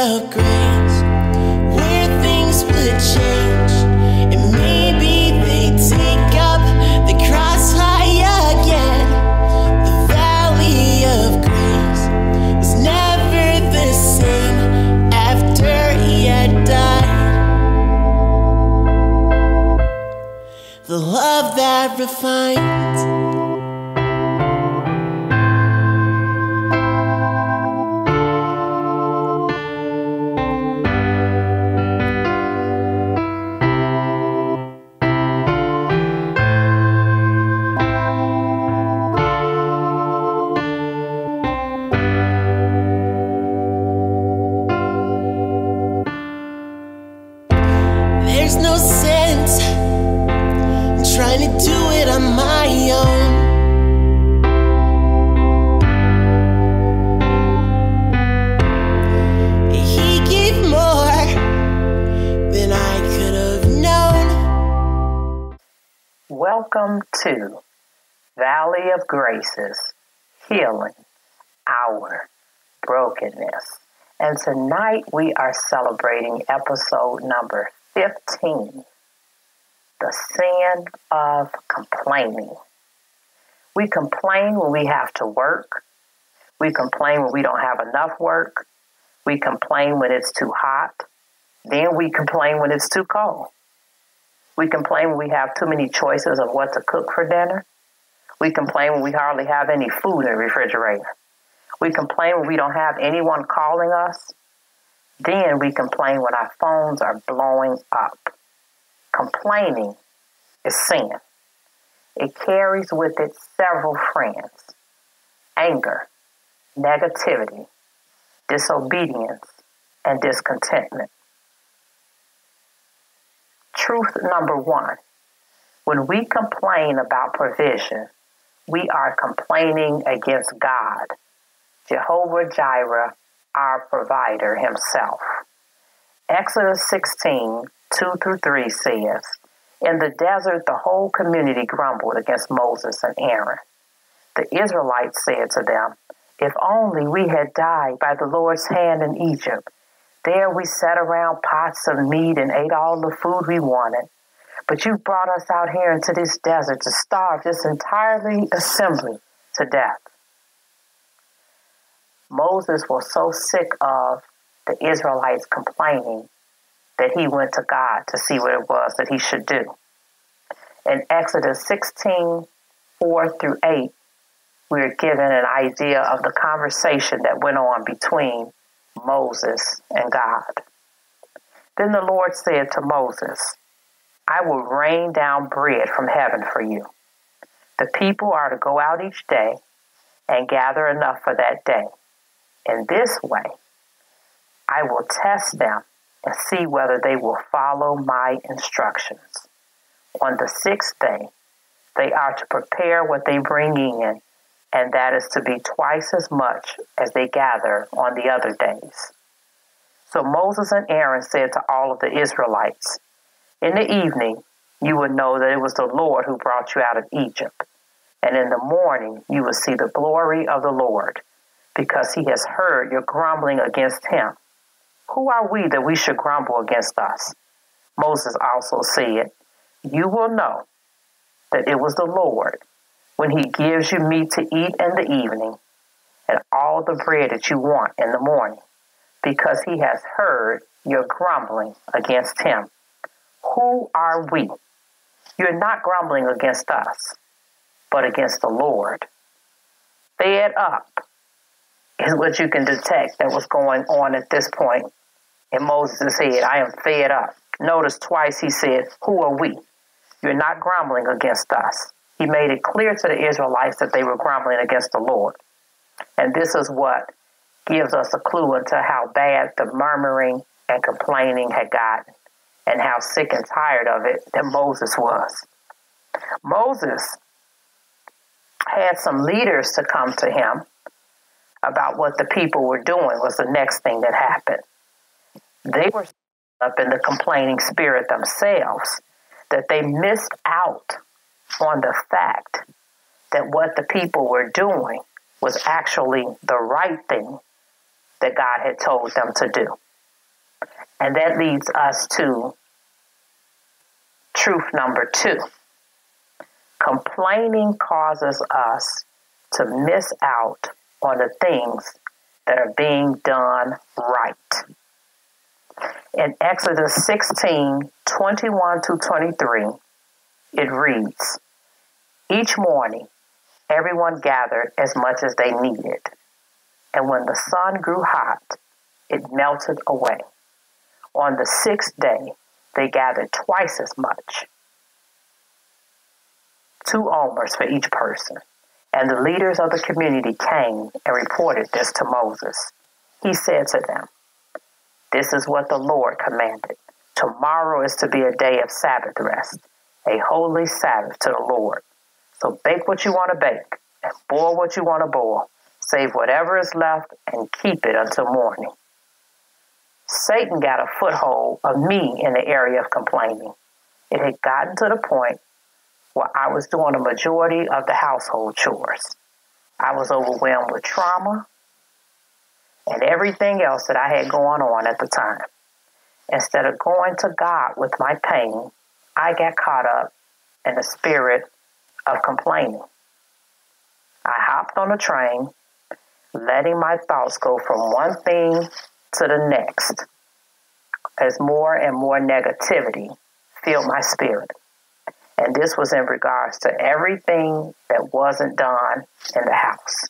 of grace, where things would change, and maybe they take up the cross high again. The valley of grace was never the same after he had died. The love that refines. There's no sense in trying to do it on my own. He gave more than I could have known. Welcome to Valley of Graces, Healing Our Brokenness. And tonight we are celebrating episode number 15, the sin of complaining. We complain when we have to work. We complain when we don't have enough work. We complain when it's too hot. Then we complain when it's too cold. We complain when we have too many choices of what to cook for dinner. We complain when we hardly have any food in the refrigerator. We complain when we don't have anyone calling us. Then we complain when our phones are blowing up. Complaining is sin. It carries with it several friends: anger, negativity, disobedience, and discontentment. Truth number one: when we complain about provision, we are complaining against God, Jehovah Jireh, our provider himself. Exodus 16, 2-3 says, "In the desert, the whole community grumbled against Moses and Aaron. The Israelites said to them, 'If only we had died by the Lord's hand in Egypt. There we sat around pots of meat and ate all the food we wanted. But you brought us out here into this desert to starve this entire assembly to death.'" Moses was so sick of the Israelites complaining that he went to God to see what it was that he should do. In Exodus 16, 4-8, we're given an idea of the conversation that went on between Moses and God. Then the Lord said to Moses, "I will rain down bread from heaven for you. The people are to go out each day and gather enough for that day. In this way, I will test them and see whether they will follow my instructions. On the sixth day, they are to prepare what they bring in, and that is to be twice as much as they gather on the other days." So Moses and Aaron said to all of the Israelites, "In the evening, you will know that it was the Lord who brought you out of Egypt. And in the morning, you will see the glory of the Lord, because he has heard your grumbling against him. Who are we that we should grumble against us?" Moses also said, "You will know that it was the Lord when he gives you meat to eat in the evening and all the bread that you want in the morning, because he has heard your grumbling against him." Who are we? You're not grumbling against us, but against the Lord. Fed up is what you can detect that was going on at this point in Moses' head. I am fed up. Notice twice he said, "Who are we?" You're not grumbling against us. He made it clear to the Israelites that they were grumbling against the Lord. And this is what gives us a clue into how bad the murmuring and complaining had gotten, and how sick and tired of it that Moses was. Moses had some leaders to come to him about what the people were doing was the next thing that happened. They were up in the complaining spirit themselves, that they missed out on the fact that what the people were doing was actually the right thing that God had told them to do. And that leads us to truth number 2. Complaining causes us to miss out on the things that are being done right. In Exodus 16:21-23, it reads, "Each morning, everyone gathered as much as they needed, and when the sun grew hot, it melted away. On the 6th day, they gathered twice as much, 2 omers for each person. And the leaders of the community came and reported this to Moses. He said to them, 'This is what the Lord commanded. Tomorrow is to be a day of Sabbath rest, a holy Sabbath to the Lord. So bake what you want to bake and boil what you want to boil. Save whatever is left and keep it until morning.'" Satan got a foothold of me in the area of complaining. It had gotten to the point where I was doing a majority of the household chores. I was overwhelmed with trauma and everything else that I had going on at the time. Instead of going to God with my pain, I got caught up in the spirit of complaining. I hopped on a train, letting my thoughts go from one thing to the next as more and more negativity filled my spirit. And this was in regards to everything that wasn't done in the house.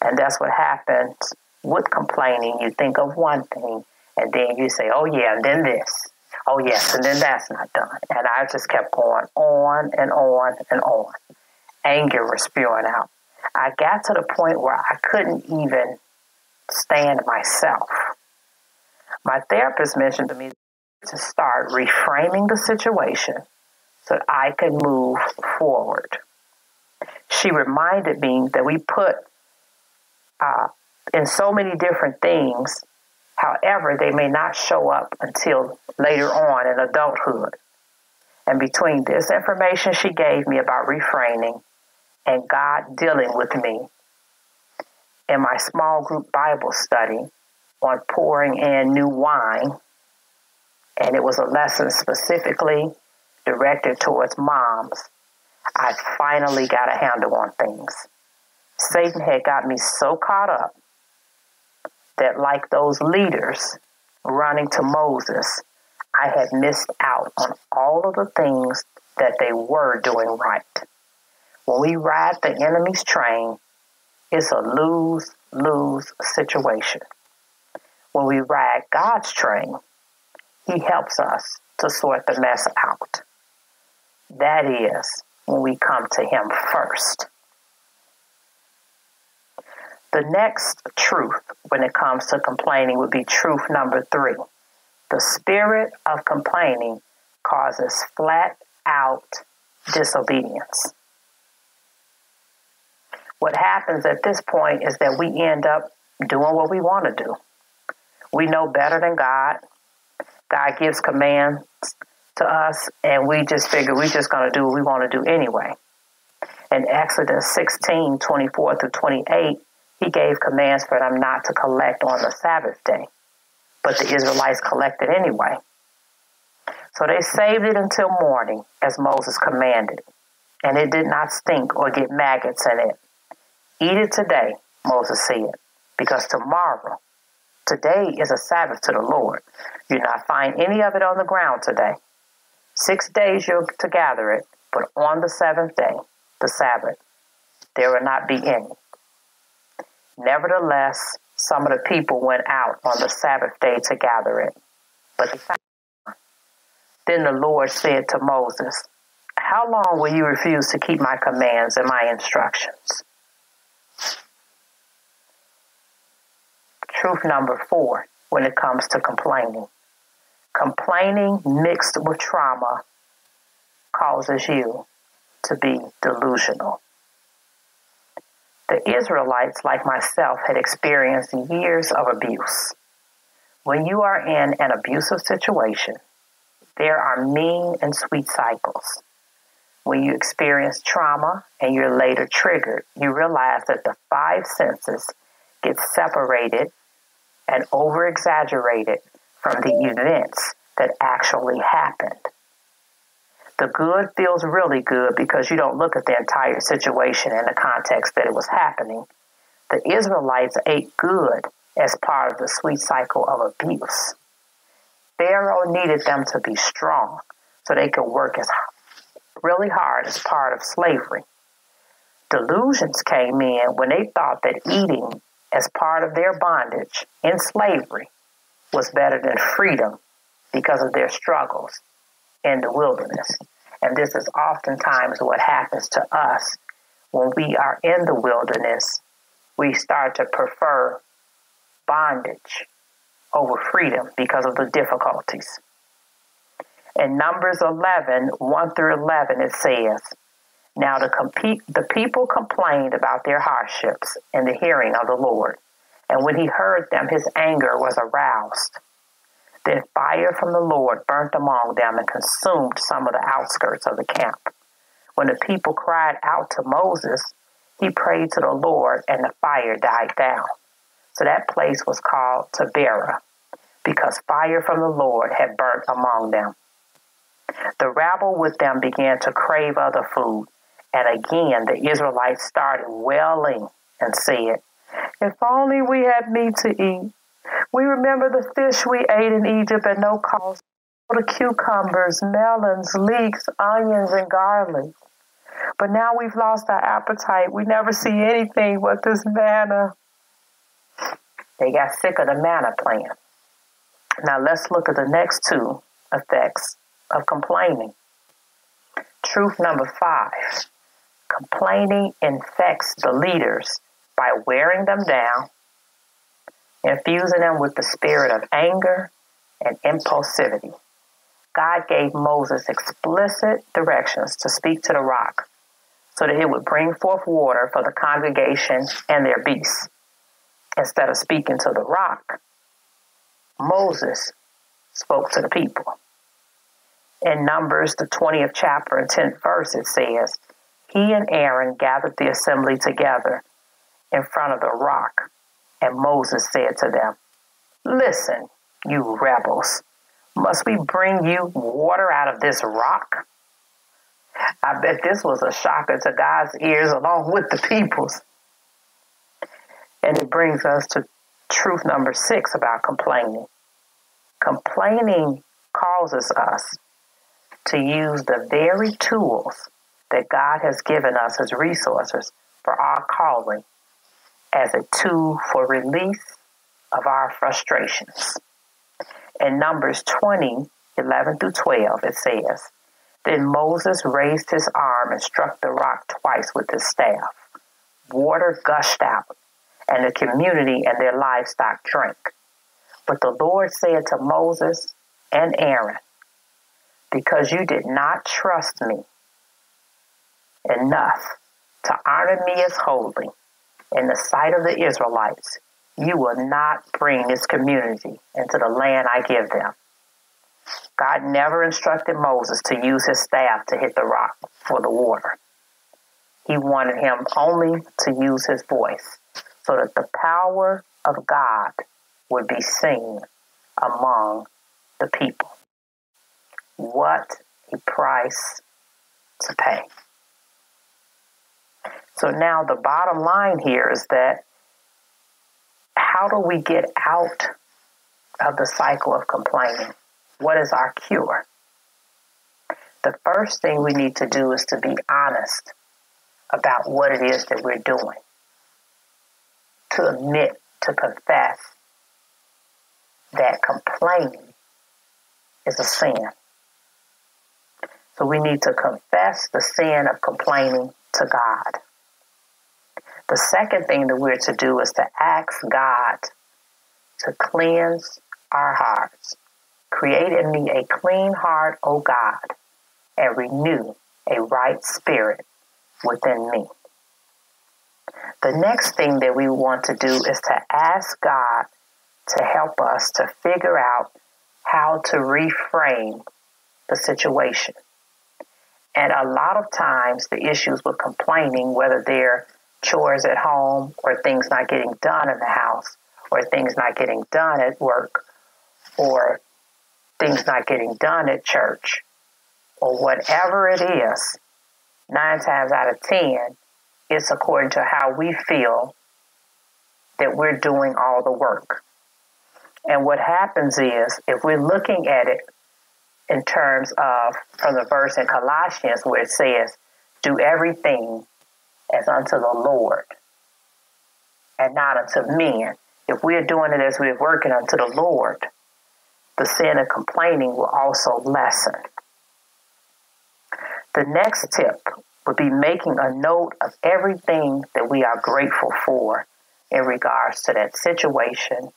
And that's what happens with complaining. You think of one thing, and then you say, oh, yeah, and then this. Oh, yes, and then that's not done. And I just kept going on and on and on. Anger was spewing out. I got to the point where I couldn't even stand myself. My therapist mentioned to me to start reframing the situation so that I could move forward. She reminded me that we put in so many different things, however, they may not show up until later on in adulthood. And between this information she gave me about reframing and God dealing with me in my small group Bible study on pouring in new wine, and it was a lesson specifically directed towards moms, I finally got a handle on things. Satan had got me so caught up that, like those leaders running to Moses, I had missed out on all of the things that they were doing right. When we ride the enemy's train, it's a lose-lose situation. When we ride God's train, he helps us to sort the mess out. That is when we come to him first. The next truth when it comes to complaining would be truth number 3. The spirit of complaining causes flat-out disobedience. What happens at this point is that we end up doing what we want to do. We know better than God. God gives commands to us, and we just figure we're just going to do what we want to do anyway. In Exodus 16:24-28, he gave commands for them not to collect on the Sabbath day, but the Israelites collected anyway. So they saved it until morning, as Moses commanded, and it did not stink or get maggots in it. Eat it today, Moses said, because today is a Sabbath to the Lord. You'll not find any of it on the ground today. 6 days you're to gather it, but on the 7th day, the Sabbath, there will not be any. Nevertheless, some of the people went out on the Sabbath day to gather it, but they found none. Then the Lord said to Moses, "How long will you refuse to keep my commands and my instructions?" Truth number 4 when it comes to complaining. Complaining mixed with trauma causes you to be delusional. The Israelites, like myself, had experienced years of abuse. When you are in an abusive situation, there are mean and sweet cycles. When you experience trauma and you're later triggered, you realize that the 5 senses get separated and over-exaggerated from the events that actually happened. The good feels really good because you don't look at the entire situation in the context that it was happening. The Israelites ate good as part of the sweet cycle of abuse. Pharaoh needed them to be strong so they could work really hard as part of slavery. Delusions came in when they thought that eating as part of their bondage in slavery was better than freedom because of their struggles in the wilderness. And this is oftentimes what happens to us when we are in the wilderness. We start to prefer bondage over freedom because of the difficulties. In Numbers 11, 1 through 11, it says, "Now the people complained about their hardships in the hearing of the Lord. And when he heard them, his anger was aroused. Then fire from the Lord burnt among them and consumed some of the outskirts of the camp. When the people cried out to Moses, he prayed to the Lord, and the fire died down. So that place was called Taberah, because fire from the Lord had burnt among them. The rabble with them began to crave other food, and again the Israelites started wailing and said, 'If only we had meat to eat. We remember the fish we ate in Egypt at no cost, the cucumbers, melons, leeks, onions, and garlic. But now we've lost our appetite. We never see anything but this manna.'" They got sick of the manna plan. Now let's look at the next two effects of complaining. Truth number 5. Complaining infects the leaders by wearing them down, infusing them with the spirit of anger and impulsivity. God gave Moses explicit directions to speak to the rock so that it would bring forth water for the congregation and their beasts. Instead of speaking to the rock, Moses spoke to the people. In Numbers, the 20th chapter and 10th verse, it says, "He and Aaron gathered the assembly together in front of the rock, and Moses said to them, 'Listen, you rebels, must we bring you water out of this rock?'" I bet this was a shocker to God's ears along with the people's. And it brings us to truth number 6 about complaining. Complaining causes us to use the very tools that God has given us as resources for our calling as a tool for release of our frustrations. In Numbers 20, 11 through 12, it says, "Then Moses raised his arm and struck the rock twice with his staff. Water gushed out, and the community and their livestock drank. But the Lord said to Moses and Aaron, 'Because you did not trust me enough to honor me as holy in the sight of the Israelites, you will not bring this community into the land I give them.'" God never instructed Moses to use his staff to hit the rock for the water. He wanted him only to use his voice so that the power of God would be seen among the people. What a price to pay. So now the bottom line here is that how do we get out of the cycle of complaining? What is our cure? The first thing we need to do is to be honest about what it is that we're doing. To admit, to confess that complaining is a sin. So we need to confess the sin of complaining to God. The second thing that we're to do is to ask God to cleanse our hearts. "Create in me a clean heart, O God, and renew a right spirit within me." The next thing that we want to do is to ask God to help us to figure out how to reframe the situation. And a lot of times the issues with complaining, whether they're chores at home or things not getting done in the house or things not getting done at work or things not getting done at church, or whatever it is, 9 times out of 10, it's according to how we feel that we're doing all the work. And what happens is, if we're looking at it in terms of, from the verse in Colossians where it says, do everything as unto the Lord and not unto men. If we're doing it as we're working unto the Lord, the sin of complaining will also lessen. The next tip would be making a note of everything that we are grateful for in regards to that situation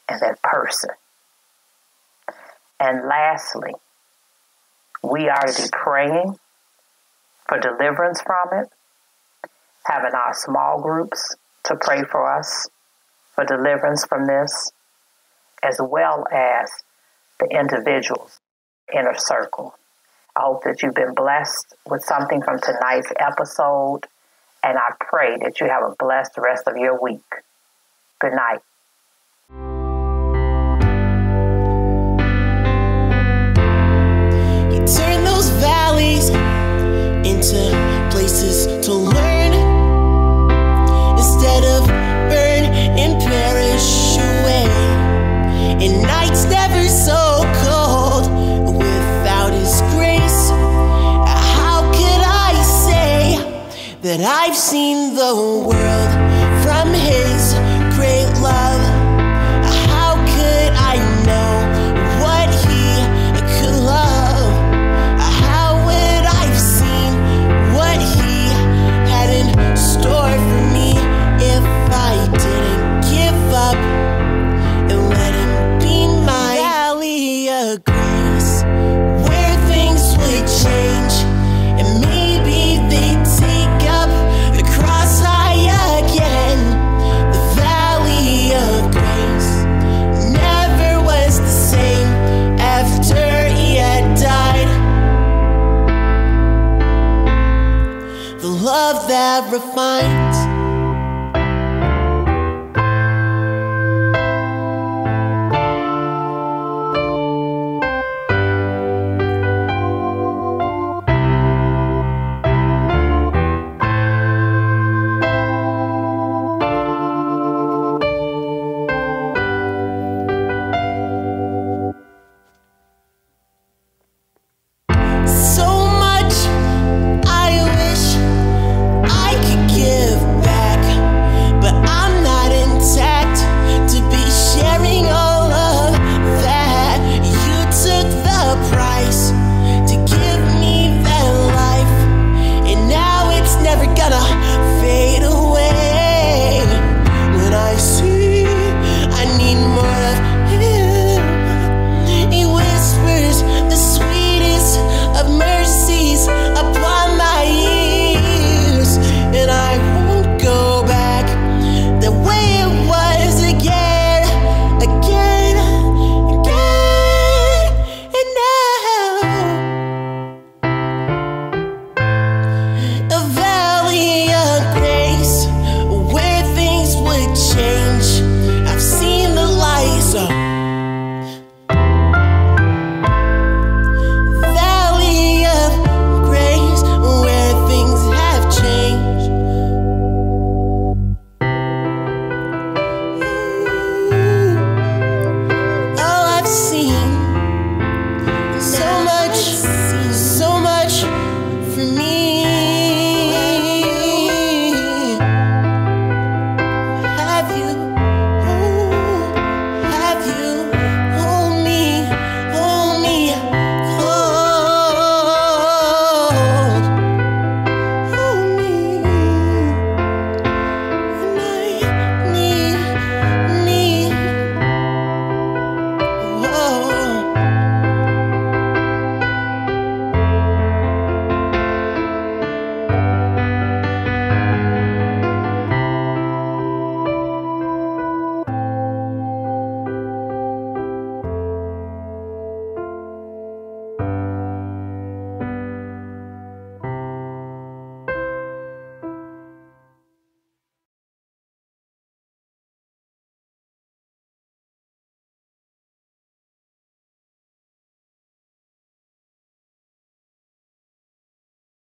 and that person. And lastly, we are to be praying for deliverance from it, having our small groups to pray for us for deliverance from this, as well as the individual's inner circle. I hope that you've been blessed with something from tonight's episode, and I pray that you have a blessed rest of your week. Good night. You turn those valleys into places to learn, instead of burn and perish away. And nights never so cold without His grace. How could I say that I've seen the world from His great love? How could I know what He could love? How would I have seen what He had in store for me if I didn't give up and let Him be my valley of grace, where things would change and maybe they'd take up the cross high again? The valley of grace never was the same after He had died. The love that refines